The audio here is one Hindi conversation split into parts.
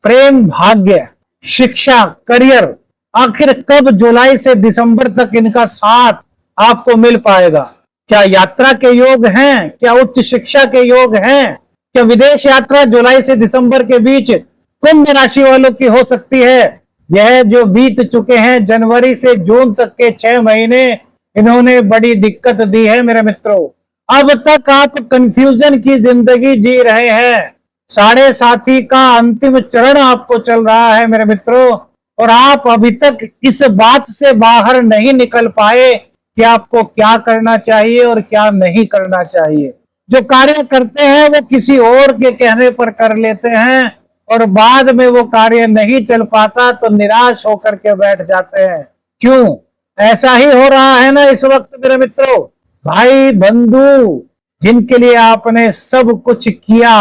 प्रेम, भाग्य, शिक्षा, करियर, आखिर कब जुलाई से दिसंबर तक इनका साथ आपको मिल पाएगा? क्या यात्रा के योग हैं? क्या उच्च शिक्षा के योग हैं? क्या विदेश यात्रा जुलाई से दिसंबर के बीच कुंभ राशि वालों की हो सकती है? यह जो बीत चुके हैं जनवरी से जून तक के 6 महीने, इन्होंने बड़ी दिक्कत दी है मेरे मित्रों। अब तक आप कंफ्यूजन की जिंदगी जी रहे हैं। साढ़े साथी का अंतिम चरण आपको चल रहा है मेरे मित्रों, और आप अभी तक इस बात से बाहर नहीं निकल पाए कि आपको क्या करना चाहिए और क्या नहीं करना चाहिए। जो कार्य करते हैं वो किसी और के कहने पर कर लेते हैं, और बाद में वो कार्य नहीं चल पाता तो निराश होकर के बैठ जाते हैं। क्यों? ऐसा ही हो रहा है ना इस वक्त मेरे मित्रों। भाई बंधु जिनके लिए आपने सब कुछ किया,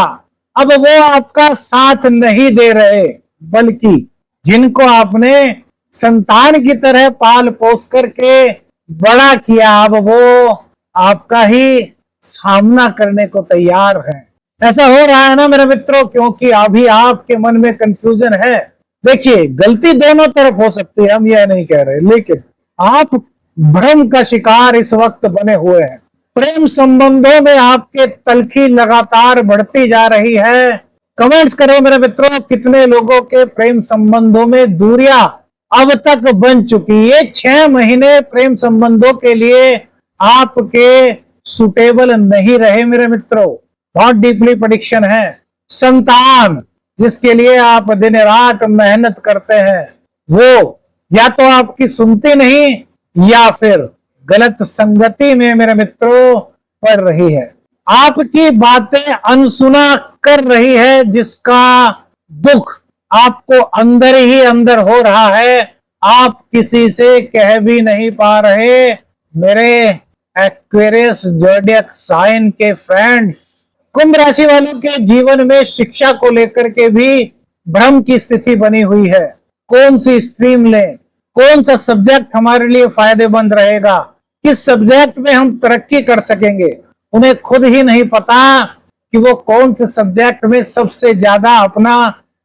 अब वो आपका साथ नहीं दे रहे, बल्कि जिनको आपने संतान की तरह पाल पोस करके बड़ा किया, अब वो आपका ही सामना करने को तैयार है। ऐसा हो रहा है ना मेरे मित्रों, क्योंकि अभी आपके मन में कंफ्यूजन है। देखिए, गलती दोनों तरफ हो सकती है, हम यह नहीं कह रहे, लेकिन आप भ्रम का शिकार इस वक्त बने हुए हैं। प्रेम संबंधों में आपके तलखी लगातार बढ़ती जा रही है। कमेंट्स करो मेरे मित्रों, कितने लोगों के प्रेम संबंधों में दूरियां अब तक बन चुकी है? 6 महीने प्रेम संबंधों के लिए आपके सुटेबल नहीं रहे मेरे मित्रों। बहुत डीपली प्रेडिक्शन है। संतान जिसके लिए आप दिन रात मेहनत करते हैं, वो या तो आपकी सुनती नहीं या फिर गलत संगति में मेरे मित्रों पड़ रही है। आपकी बातें अनसुना कर रही है, जिसका दुख आपको अंदर ही अंदर हो रहा है, आप किसी से कह भी नहीं पा रहे। मेरे एक्वेरियस ज़ोडिएक साइन के फ्रेंड्स, कुंभ राशि वालों के जीवन में शिक्षा को लेकर के भी भ्रम की स्थिति बनी हुई है। कौन सी स्ट्रीम लें, कौन सा सब्जेक्ट हमारे लिए फायदेमंद रहेगा, किस सब्जेक्ट में हम तरक्की कर सकेंगे, उन्हें खुद ही नहीं पता कि वो कौन से सब्जेक्ट में सबसे ज्यादा अपना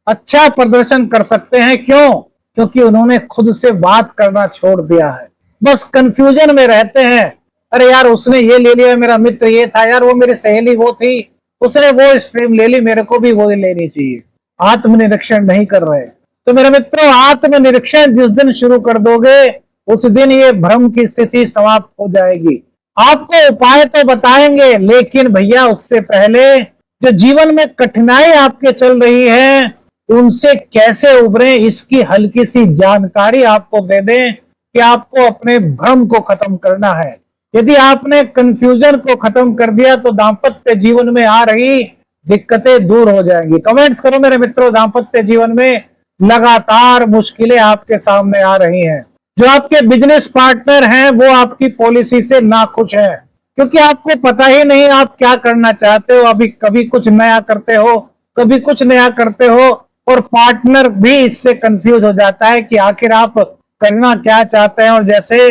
अच्छा प्रदर्शन कर सकते हैं। क्यों? क्योंकि उन्होंने खुद से बात करना छोड़ दिया है। बस कंफ्यूजन में रहते हैं। अरे यार, उसने ये ले लिया, मेरा मित्र ये था, यार वो मेरी सहेली वो थी, उसने वो स्ट्रीम ले ली, मेरे को भी वो लेनी चाहिए। आत्मनिरीक्षण नहीं कर रहे। तो मेरे मित्रों, आत्मनिरीक्षण जिस दिन शुरू कर दोगे, उस दिन ये भ्रम की स्थिति समाप्त हो जाएगी। आपको उपाय तो बताएंगे, लेकिन भैया उससे पहले जो जीवन में कठिनाई आपके चल रही है, उनसे कैसे उभरें, इसकी हल्की सी जानकारी आपको दे दें कि आपको अपने भ्रम को खत्म करना है। यदि आपने कंफ्यूजन को खत्म कर दिया तो दाम्पत्य जीवन में आ रही दिक्कतें दूर हो जाएंगी। कमेंट्स करो मेरे मित्रों, दाम्पत्य जीवन में लगातार मुश्किलें आपके सामने आ रही हैं। जो आपके बिजनेस पार्टनर हैं वो आपकी पॉलिसी से नाखुश हैं, क्योंकि आपको पता ही नहीं आप क्या करना चाहते हो। अभी कभी कुछ नया करते हो, कभी कुछ नया करते हो, और पार्टनर भी इससे कंफ्यूज हो जाता है कि आखिर आप करना क्या चाहते हैं। और जैसे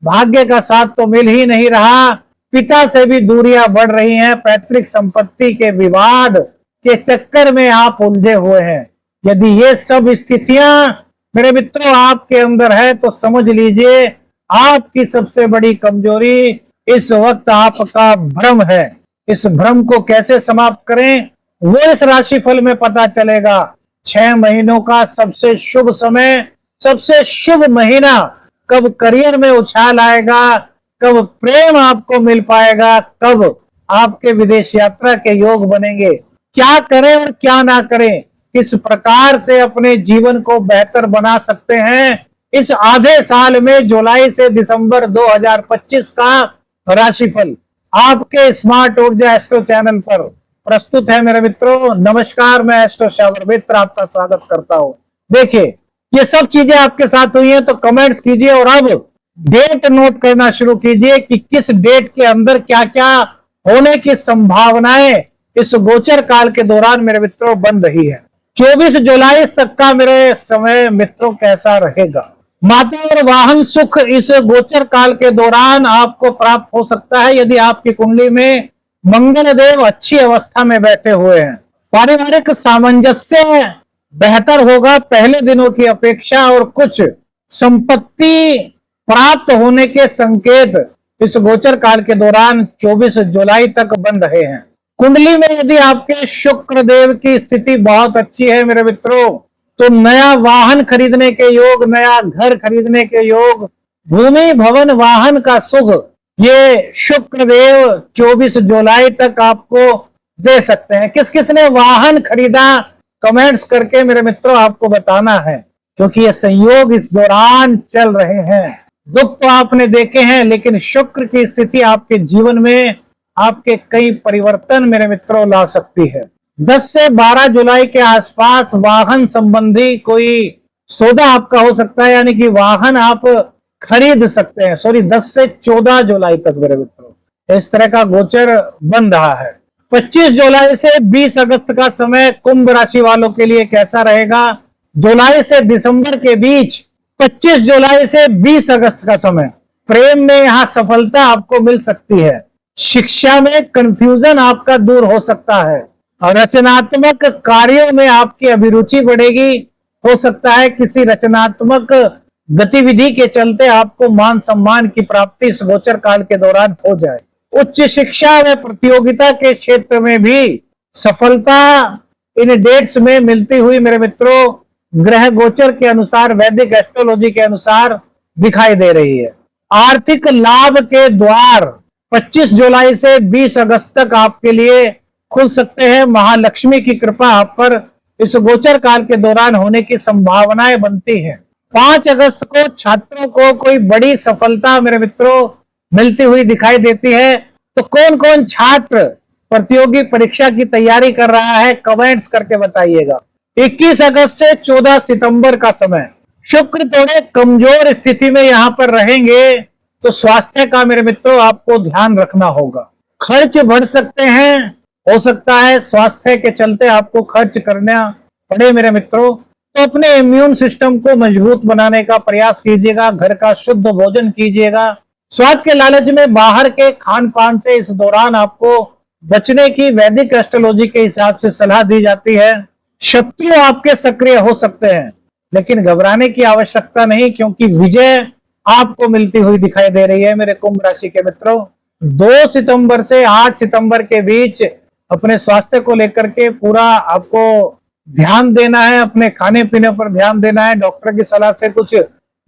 भाग्य का साथ तो मिल ही नहीं रहा, पिता से भी दूरियां बढ़ रही हैं, पैतृक संपत्ति के विवाद के चक्कर में आप उलझे हुए हैं। यदि ये सब स्थितियां मेरे मित्रों आपके अंदर है, तो समझ लीजिए आपकी सबसे बड़ी कमजोरी इस वक्त आपका भ्रम है। इस भ्रम को कैसे समाप्त करें, वो इस राशिफल में पता चलेगा। 6 महीनों का सबसे शुभ समय, सबसे शुभ महीना, कब करियर में उछाल आएगा, कब प्रेम आपको मिल पाएगा, कब आपके विदेश यात्रा के योग बनेंगे, क्या करें और क्या ना करें, किस प्रकार से अपने जीवन को बेहतर बना सकते हैं, इस आधे साल में जुलाई से दिसंबर 2025 का राशिफल आपके स्मार्ट ऊर्जा एस्ट्रो चैनल पर प्रस्तुत है मेरे मित्रों। नमस्कार, मैं एस्ट्रो श्यावर मित्र आपका स्वागत करता हूं। देखिए, ये सब चीजें आपके साथ हुई हैं, तो कमेंट्स कीजिए और अब डेट नोट करना शुरू कीजिए कि किस डेट के अंदर क्या क्या होने की संभावनाएं इस गोचर काल के दौरान मेरे मित्रों बन रही है। 24 जुलाई तक का मेरे समय मित्रों कैसा रहेगा। माता और वाहन सुख इस गोचर काल के दौरान आपको प्राप्त हो सकता है, यदि आपकी कुंडली में मंगल देव अच्छी अवस्था में बैठे हुए हैं। पारिवारिक सामंजस्य बेहतर होगा पहले दिनों की अपेक्षा, और कुछ संपत्ति प्राप्त होने के संकेत इस गोचर काल के दौरान 24 जुलाई तक बन रहे हैं। कुंडली में यदि आपके शुक्र देव की स्थिति बहुत अच्छी है मेरे मित्रों, तो नया वाहन खरीदने के योग, नया घर खरीदने के योग, भूमि भवन वाहन का सुख, ये शुक्र देव 24 जुलाई तक आपको दे सकते हैं। किस किस ने वाहन खरीदा, कमेंट्स करके मेरे मित्रों आपको बताना है, क्योंकि ये संयोग इस दौरान चल रहे हैं। दुख तो आपने देखे हैं, लेकिन शुक्र की स्थिति आपके जीवन में आपके कई परिवर्तन मेरे मित्रों ला सकती है। 10 से 12 जुलाई के आसपास वाहन संबंधी कोई सौदा आपका हो सकता है, यानी कि वाहन आप खरीद सकते हैं। सॉरी, 10 से 14 जुलाई तक मेरे मित्रों इस तरह का गोचर बन रहा है। 25 जुलाई से 20 अगस्त का समय कुंभ राशि वालों के लिए कैसा रहेगा? जुलाई से दिसंबर के बीच 25 जुलाई से 20 अगस्त का समय, प्रेम में यहां सफलता आपको मिल सकती है। शिक्षा में कंफ्यूजन आपका दूर हो सकता है, और रचनात्मक कार्यों में आपकी अभिरुचि बढ़ेगी। हो सकता है किसी रचनात्मक गतिविधि के चलते आपको मान सम्मान की प्राप्ति इस गोचर काल के दौरान हो जाए। उच्च शिक्षा व प्रतियोगिता के क्षेत्र में भी सफलता इन डेट्स में मिलती हुई मेरे मित्रों ग्रह गोचर के अनुसार, वैदिक एस्ट्रोलॉजी के अनुसार दिखाई दे रही है। आर्थिक लाभ के द्वार 25 जुलाई से 20 अगस्त तक आपके लिए खुल सकते हैं। महालक्ष्मी की कृपा आप पर इस गोचर काल के दौरान होने की संभावनाएं बनती है। 5 अगस्त को छात्रों को कोई बड़ी सफलता मेरे मित्रों मिलती हुई दिखाई देती है। तो कौन कौन छात्र प्रतियोगी परीक्षा की तैयारी कर रहा है, कमेंट्स करके बताइएगा। 21 अगस्त से 14 सितंबर का समय, शुक्र थोड़े कमजोर स्थिति में यहां पर रहेंगे, तो स्वास्थ्य का मेरे मित्रों आपको ध्यान रखना होगा। खर्च बढ़ सकते हैं, हो सकता है स्वास्थ्य के चलते आपको खर्च करना पड़े मेरे मित्रों। तो अपने इम्यून सिस्टम को मजबूत बनाने का प्रयास कीजिएगा, घर का शुद्ध भोजन कीजिएगा। स्वाद के लालच में बाहर के खान पान से इस दौरान आपको बचने की वैदिक एस्ट्रोलॉजी के हिसाब से सलाह दी जाती है। शत्रु आपके सक्रिय हो सकते हैं, लेकिन घबराने की आवश्यकता नहीं, क्योंकि विजय आपको मिलती हुई दिखाई दे रही है। मेरे कुंभ राशि के मित्रों, 2 सितंबर से 8 सितंबर के बीच अपने स्वास्थ्य को लेकर के पूरा आपको ध्यान देना है, अपने खाने पीने पर ध्यान देना है। डॉक्टर की सलाह से कुछ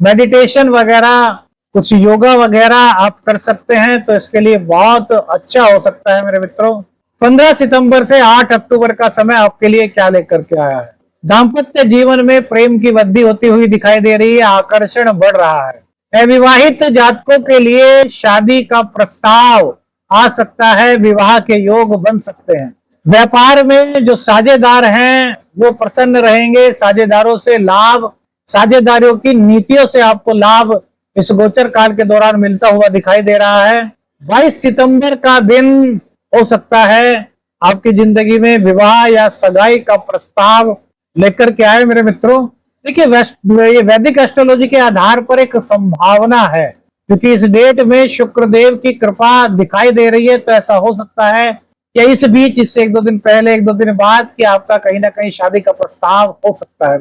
मेडिटेशन वगैरह, कुछ योगा वगैरह आप कर सकते हैं, तो इसके लिए बहुत अच्छा हो सकता है मेरे मित्रों। 15 सितंबर से 8 अक्टूबर का समय आपके लिए क्या लेकर के आया है? दाम्पत्य जीवन में प्रेम की वृद्धि होती हुई दिखाई दे रही है, आकर्षण बढ़ रहा है। अविवाहित जातकों के लिए शादी का प्रस्ताव आ सकता है, विवाह के योग बन सकते हैं। व्यापार में जो साझेदार हैं वो प्रसन्न रहेंगे, साझेदारों से लाभ, साझेदारों की नीतियों से आपको लाभ इस गोचर काल के दौरान मिलता हुआ दिखाई दे रहा है। 22 सितंबर का दिन हो सकता है आपकी जिंदगी में विवाह या सगाई का प्रस्ताव लेकर के आए मेरे मित्रों। देखिए, ये वैदिक एस्ट्रोलॉजी के आधार पर एक संभावना है, क्योंकि इस डेट में शुक्र देव की कृपा दिखाई दे रही है, तो ऐसा हो सकता है या इस बीच, इससे 1-2 दिन पहले, 1-2 दिन बाद कि आपका कहीं ना कहीं शादी का प्रस्ताव हो सकता है।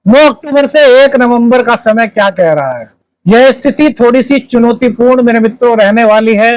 9 अक्टूबर से 1 नवंबर का समय क्या कह रहा है? यह स्थिति थोड़ी सी चुनौतीपूर्ण मेरे मित्रों रहने वाली है।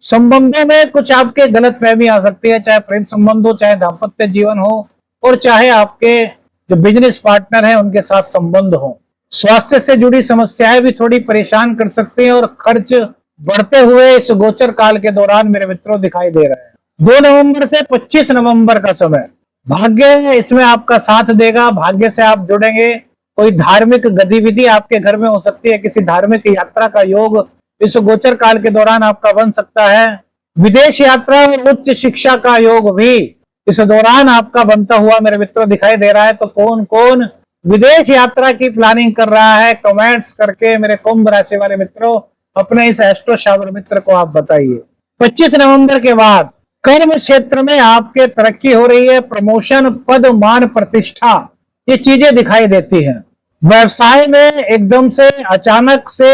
संबंधों में कुछ आपके गलतफहमी आ सकती है, चाहे प्रेम संबंध हो, चाहे दाम्पत्य जीवन हो, और चाहे आपके जो बिजनेस पार्टनर हैं उनके साथ संबंध हो। स्वास्थ्य से जुड़ी समस्याएं भी थोड़ी परेशान कर सकती हैं, और खर्च बढ़ते हुए इस गोचर काल के दौरान मेरे मित्रों दिखाई दे रहे हैं। 2 नवंबर से 25 नवंबर का समय, भाग्य इसमें आपका साथ देगा, भाग्य से आप जुड़ेंगे। कोई धार्मिक गतिविधि आपके घर में हो सकती है, किसी धार्मिक यात्रा का योग इस गोचर काल के दौरान आपका बन सकता है। विदेश यात्रा और उच्च शिक्षा का योग भी इस दौरान आपका बनता हुआ मेरे मित्रों दिखाई दे रहा है। तो कौन कौन विदेश यात्रा की प्लानिंग कर रहा है, कमेंट्स करके मेरे कुंभ राशि वाले मित्रों अपने इस एस्ट्रो शावर मित्र को आप बताइए। 25 नवंबर के बाद कर्म क्षेत्र में आपके तरक्की हो रही है, प्रमोशन, पद, मान, प्रतिष्ठा, ये चीजें दिखाई देती हैं। व्यवसाय में एकदम से अचानक से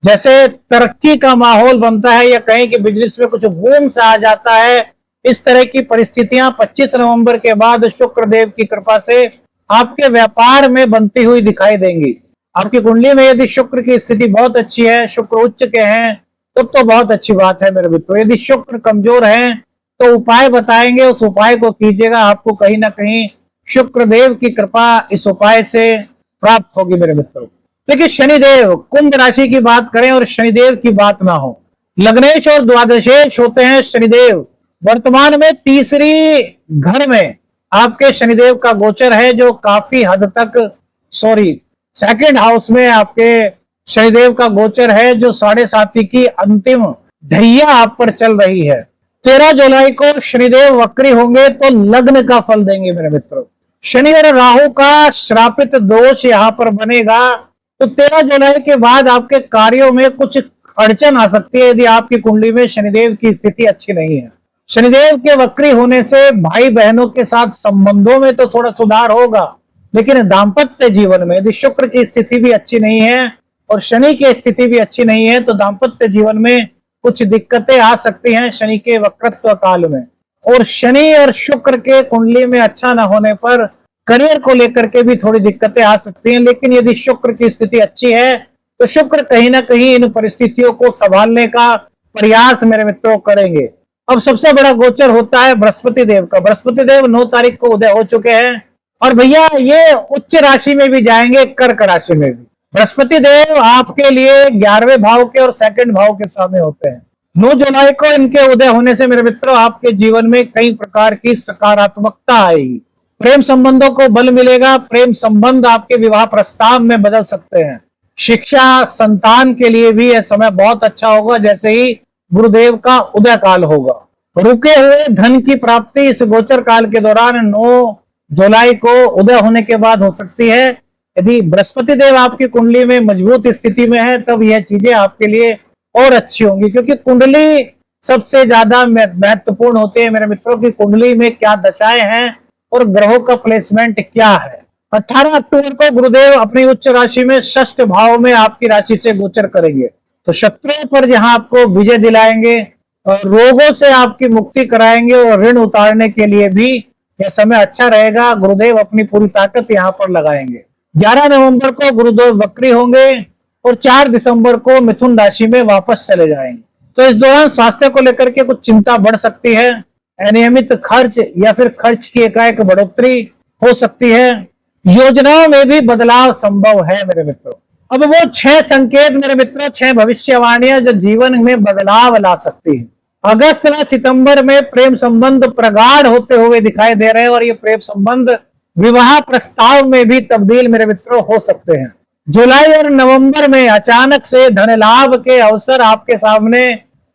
जैसे तरक्की का माहौल बनता है, या कहीं कि बिजनेस में कुछ बूम सा आ जाता है, इस तरह की परिस्थितियां 25 नवंबर के बाद शुक्र देव की कृपा से आपके व्यापार में बनती हुई दिखाई देंगी। आपकी कुंडली में यदि शुक्र की स्थिति बहुत अच्छी है, शुक्र उच्च के हैं, तो बहुत अच्छी बात है मेरे मित्रों। यदि शुक्र कमजोर है तो उपाय बताएंगे, उस उपाय को कीजिएगा, आपको कहीं ना कहीं शुक्र देव की कृपा इस उपाय से प्राप्त होगी मेरे मित्रों। लेकिन शनिदेव, कुंभ राशि की बात करें और शनिदेव की बात ना हो, लग्नेश और द्वादशेश होते हैं शनिदेव। वर्तमान में तीसरी घर में आपके शनिदेव का गोचर है, जो काफी हद तक सेकंड हाउस में आपके शनिदेव का गोचर है, जो 7.5 की अंतिम ढैया आप पर चल रही है। 13 जुलाई को शनिदेव वक्री होंगे तो लग्न का फल देंगे मेरे मित्रों। शनि और राहु का श्रापित दोष यहाँ पर बनेगा, तो 13 जुलाई के बाद आपके कार्यों में कुछ अड़चन आ सकती है यदि आपकी कुंडली में शनिदेव की स्थिति अच्छी नहीं है। शनिदेव के वक्री होने से भाई बहनों के साथ संबंधों में तो थोड़ा सुधार होगा, लेकिन दाम्पत्य जीवन में यदि शुक्र की स्थिति भी अच्छी नहीं है और शनि की स्थिति भी अच्छी नहीं है, तो दाम्पत्य जीवन में कुछ दिक्कतें आ सकती हैं शनि के वक्रत्व काल में। और शनि और शुक्र के कुंडली में अच्छा न होने पर करियर को लेकर के भी थोड़ी दिक्कतें आ सकती हैं। लेकिन यदि शुक्र की स्थिति अच्छी है तो शुक्र कहीं ना कहीं इन परिस्थितियों को संभालने का प्रयास मेरे मित्रों करेंगे। अब सबसे बड़ा गोचर होता है बृहस्पति देव का। बृहस्पति देव 9 तारीख को उदय हो चुके हैं और भैया ये उच्च राशि में भी जाएंगे, कर्क राशि में भी। बृहस्पति देव आपके लिए 11वें भाव के और सेकंड भाव के सामने होते हैं। 9 जुलाई को इनके उदय होने से मेरे मित्रों आपके जीवन में कई प्रकार की सकारात्मकता आएगी। प्रेम संबंधों को बल मिलेगा, प्रेम संबंध आपके विवाह प्रस्ताव में बदल सकते हैं। शिक्षा, संतान के लिए भी यह समय बहुत अच्छा होगा जैसे ही गुरुदेव का उदय काल होगा। रुके हुए धन की प्राप्ति इस गोचर काल के दौरान 9 जुलाई को उदय होने के बाद हो सकती है। यदि बृहस्पति देव आपकी कुंडली में मजबूत स्थिति में है तब यह चीजें आपके लिए और अच्छी होंगी, क्योंकि कुंडली सबसे ज्यादा महत्वपूर्ण होती है मेरे मित्रों की। कुंडली में क्या दशाएं हैं और ग्रहों का प्लेसमेंट क्या है। 18 अक्टूबर को गुरुदेव अपनी उच्च राशि में षष्ठ भाव में आपकी राशि से गोचर करेंगे, तो शत्रुओं पर जहां आपको विजय दिलाएंगे और रोगों से आपकी मुक्ति कराएंगे और ऋण उतारने के लिए भी यह समय अच्छा रहेगा। गुरुदेव अपनी पूरी ताकत यहाँ पर लगाएंगे। 11 नवंबर को गुरुदेव वक्री होंगे और 4 दिसंबर को मिथुन राशि में वापस चले जाएंगे। तो इस दौरान स्वास्थ्य को लेकर के कुछ चिंता बढ़ सकती है, अनियमित खर्च या फिर खर्च की एकाएक बढ़ोतरी हो सकती है। योजनाओं में भी बदलाव संभव है मेरे मित्रों। अब वो 6 संकेत मेरे मित्रों, 6 भविष्यवाणियां जो जीवन में बदलाव ला सकती है। अगस्त व सितंबर में प्रेम संबंध प्रगाढ़ होते हुए दिखाई दे रहे हैं और ये प्रेम संबंध विवाह प्रस्ताव में भी तब्दील मेरे मित्रों हो सकते हैं। जुलाई और नवंबर में अचानक से धन लाभ के अवसर आपके सामने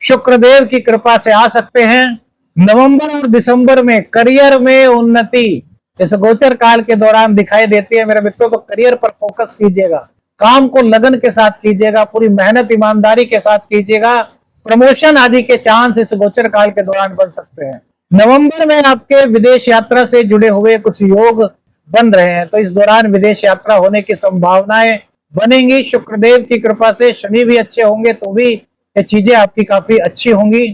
शुक्रदेव की कृपा से आ सकते हैं। नवंबर और दिसंबर में करियर में उन्नति इस गोचर काल के दौरान दिखाई देती है मेरे मित्रों। तो करियर पर फोकस कीजिएगा, काम को लगन के साथ कीजिएगा, पूरी मेहनत ईमानदारी के साथ कीजिएगा। प्रमोशन आदि के चांस इस गोचर काल के दौरान बन सकते हैं। नवंबर में आपके विदेश यात्रा से जुड़े हुए कुछ योग बन रहे हैं, तो इस दौरान विदेश यात्रा होने की संभावनाएं बनेंगी। शुक्रदेव की कृपा से शनि भी अच्छे होंगे तो भी ये चीजें आपकी काफी अच्छी होंगी।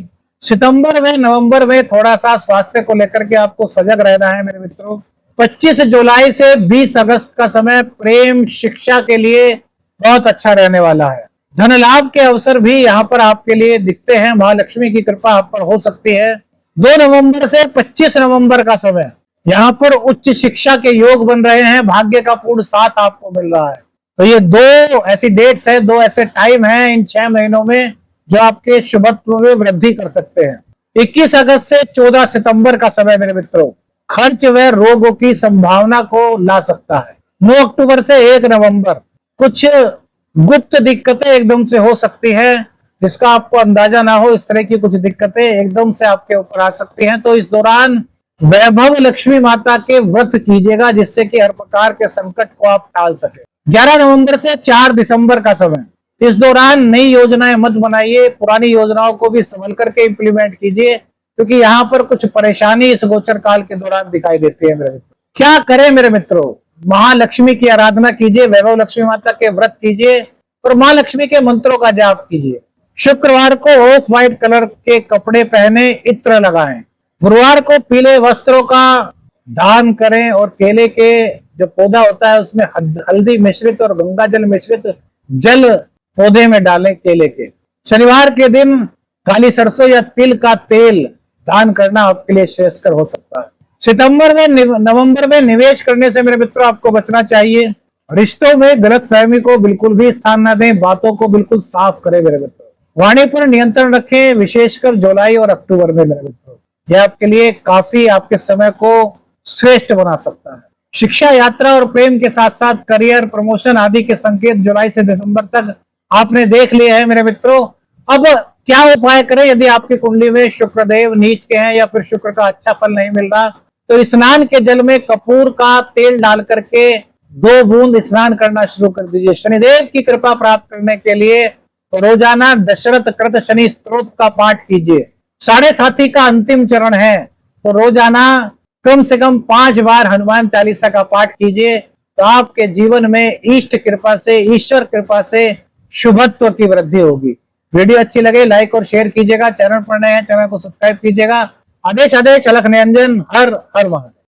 सितंबर में नवंबर में थोड़ा सा स्वास्थ्य को लेकर के आपको सजग रहना है मेरे मित्रों। 25 जुलाई से 20 अगस्त का समय प्रेम शिक्षा के लिए बहुत अच्छा रहने वाला है। धन लाभ के अवसर भी यहाँ पर आपके लिए दिखते हैं। महालक्ष्मी की कृपा आप पर हो सकती है। 2 नवंबर से 25 नवंबर का समय यहाँ पर उच्च शिक्षा के योग बन रहे हैं। भाग्य का पूर्ण साथ आपको मिल रहा है। तो ये 2 ऐसी डेट्स है, 2 ऐसे टाइम है इन 6 महीनों में जो आपके शुभत्व में वृद्धि कर सकते हैं। 21 अगस्त से 14 सितंबर का समय मेरे मित्रों खर्च व रोगों की संभावना को ला सकता है। 9 अक्टूबर से 1 नवंबर कुछ गुप्त दिक्कतें एकदम से हो सकती है, जिसका आपको अंदाजा ना हो। इस तरह की कुछ दिक्कतें एकदम से आपके ऊपर आ सकती हैं। तो इस दौरान वैभव लक्ष्मी माता के व्रत कीजिएगा, जिससे कि हर प्रकार के संकट को आप टाल सके। 11 नवंबर से 4 दिसंबर का समय, इस दौरान नई योजनाएं मत बनाइए, पुरानी योजनाओं को भी संभल करके इंप्लीमेंट कीजिए, क्योंकि यहाँ पर कुछ परेशानी इस गोचर काल के दौरान दिखाई देती है मेरे मित्रों। क्या करें मेरे मित्रों? महालक्ष्मी की आराधना कीजिए, वैभव लक्ष्मी माता के व्रत कीजिए और माँ लक्ष्मी के मंत्रों का जाप कीजिए। शुक्रवार को ऑफ व्हाइट कलर के कपड़े पहने, इत्र लगाएं। गुरुवार को पीले वस्त्रों का दान करें और केले के जो पौधा होता है उसमें हल्दी मिश्रित और गंगा जल मिश्रित जल पौधे में डालें केले के। शनिवार के दिन काली सरसों या तिल का तेल दान करना आपके लिए श्रेयस्कर हो सकता है। सितंबर में नवंबर में निवेश करने से मेरे मित्रों आपको बचना चाहिए। रिश्तों में गलतफहमी को बिल्कुल भी स्थान न दें, बातों को बिल्कुल साफ करें मेरे मित्रों। वाणी पर नियंत्रण रखें, विशेषकर जुलाई और अक्टूबर में मेरे मित्रों। यह आपके लिए काफी आपके समय को श्रेष्ठ बना सकता है। शिक्षा, यात्रा और प्रेम के साथ साथ करियर, प्रमोशन आदि के संकेत जुलाई से दिसंबर तक आपने देख लिए हैं मेरे मित्रों। अब क्या उपाय करें यदि आपकी कुंडली में शुक्रदेव नीच के हैं या फिर शुक्र का अच्छा फल नहीं मिल रहा, तो स्नान के जल में कपूर का तेल डाल करके 2 बूंद स्नान करना शुरू कर दीजिए। शनिदेव की कृपा प्राप्त करने के लिए रोजाना दशरथ कृत शनि स्तोत्र का पाठ कीजिए। 7.5 का अंतिम चरण है, तो रोजाना कम से कम 5 बार हनुमान चालीसा का पाठ कीजिए, तो आपके जीवन में इष्ट कृपा से, ईश्वर कृपा से शुभत्व की वृद्धि होगी। वीडियो अच्छी लगे लाइक और शेयर कीजिएगा। चैनल पर नए हैं चैनल को सब्सक्राइब कीजिएगा। आदेश अलख निरंजन। हर हर महादेव।